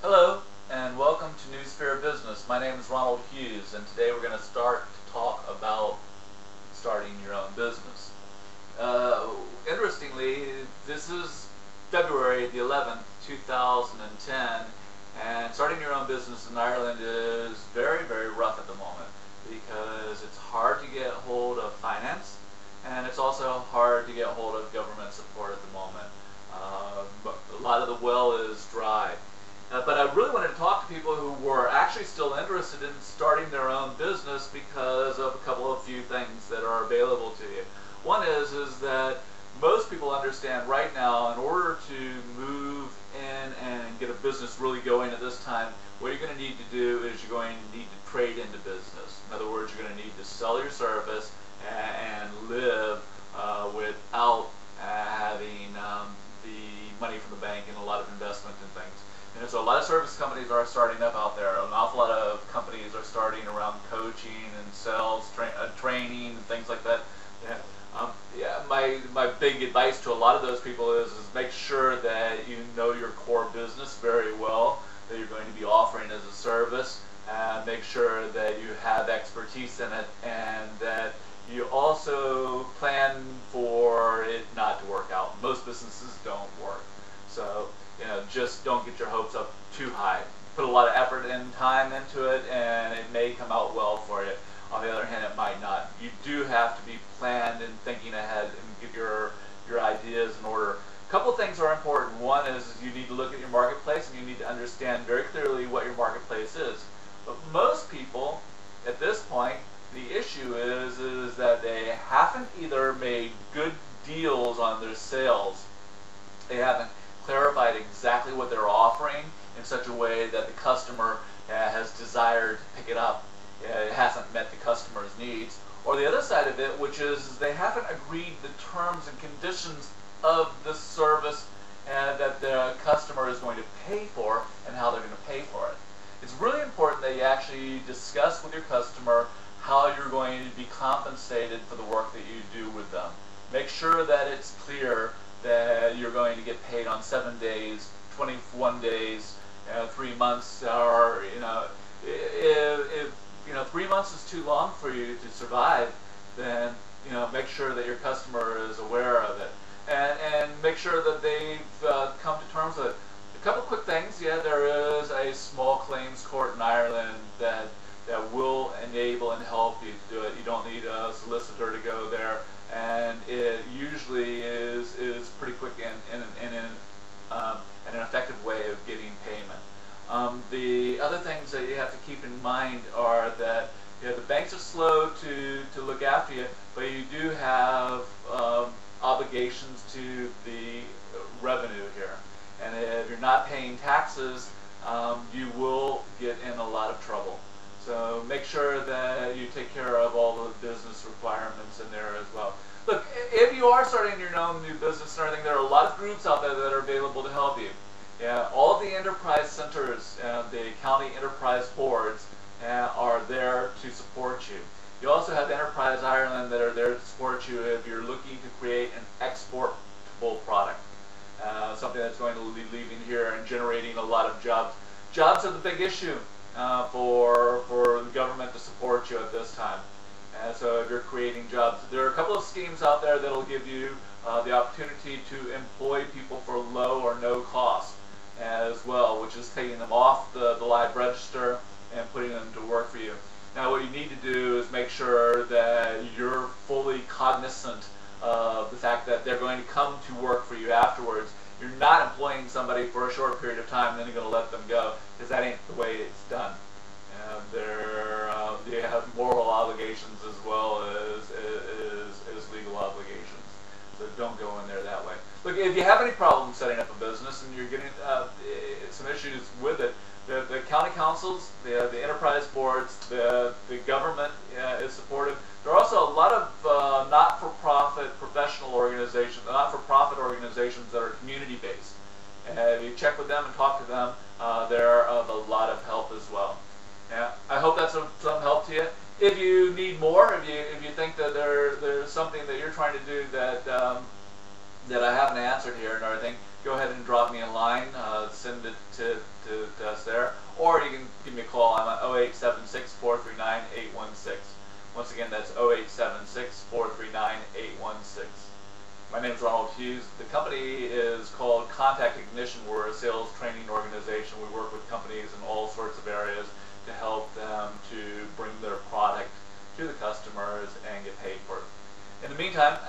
Hello and welcome to New Sphere of Business. My name is Ronald Hughes and today we're going to start to talk about starting your own business. Interestingly, this is February the 11th, 2010, and starting your own business in Ireland is very, very rough at the moment because it's hard to get hold of finance and it's also hard to get hold of government support at the moment. But a lot of the well is dry. But I really wanted to talk to people who were actually still interested in starting their own business because of a few things that are available to you. One is that most people understand right now, in order to move in and get a business really going at this time, what you're going to need to do is you're going to need to trade into business. In other words, you're going to need to sell your service and live without having the money from the bank and a lot of investment and things. And so a lot of service companies are starting up out there. An awful lot of companies are starting around coaching and sales, training and things like that. My big advice to a lot of those people is make sure that you know your core business very well, that you're going to be offering as a service, and make sure that you have expertise in it, and that you also plan for it not to work out. Most businesses don't work. So, just don't get your hopes up too high. Put a lot of effort and time into it, and it may come out well for you. On the other hand, it might not. You do have to be planned and thinking ahead and get your ideas in order. A couple of things are important. One is you need to look at your marketplace, and you need to understand very clearly what your marketplace is. But most people, at this point, the issue is that they haven't either made good deals on their sales, they haven't clarified exactly what they're offering in such a way that the customer has desired to pick it up. It hasn't met the customer's needs. Or the other side of it, which is they haven't agreed the terms and conditions of the service that the customer is going to pay for and how they're going to pay for it. It's really important that you actually discuss with your customer how you're going to be compensated for the work that you do with them. Make sure that it's clear that you're going to get paid on 7 days, 21 days, 3 months, or if 3 months is too long for you to survive, then make sure that your customer is aware of it, and make sure that they've come to terms with it. A couple quick things. There is a small claims court in Ireland that will enable and help you to do it. You don't need a solicitor to go there, and it usually is pretty quick and an effective way of getting payment. The other things that you have to keep in mind are that the banks are slow to look after you, but you do have obligations to the revenue here. And if you're not paying taxes, you will get in a lot of trouble. So make sure that you take care of all the business requirements in there as well. Look, if you are starting your own new business and everything, there are a lot of groups out there that are available to help you. All of the enterprise centers, the county enterprise boards are there to support you. You also have Enterprise Ireland that are there to support you if you're looking to create an exportable product. Something that's going to be leaving here and generating a lot of jobs. Jobs are the big issue for the government to support you at this time. So if you're creating jobs, there are a couple of schemes out there that will give you the opportunity to employ people for low or no cost as well, which is taking them off the live register and putting them to work for you. Now what you need to do is make sure that you're fully cognizant of the fact that they're going to come to work for you afterwards. You're not employing somebody for a short period of time and then you're going to let them go, because that ain't the way it's done. They have moral obligations as well as legal obligations. So don't go in there that way. Look, if you have any problems setting up a business and you're getting some issues with it, the county councils, the enterprise boards, the government is supportive. There are also a lot of not-for-profit professional organizations, not-for-profit organizations that are community-based. And if you check with them and talk to them, they're of a lot of help as well. I hope that's some help to you. If you need more, if you think that there's something that you're trying to do that that I haven't answered here and everything, go ahead and drop me a line, send it to us there, or you can give me a call. I'm at 0876-439-816. Once again, that's 0876-439-816. My name is Ronald Hughes. The company is called Contact Ignition. We're a sales training organization. We work with companies in all sorts of areas to help them to bring their product to the customers and get paid for it. In the meantime,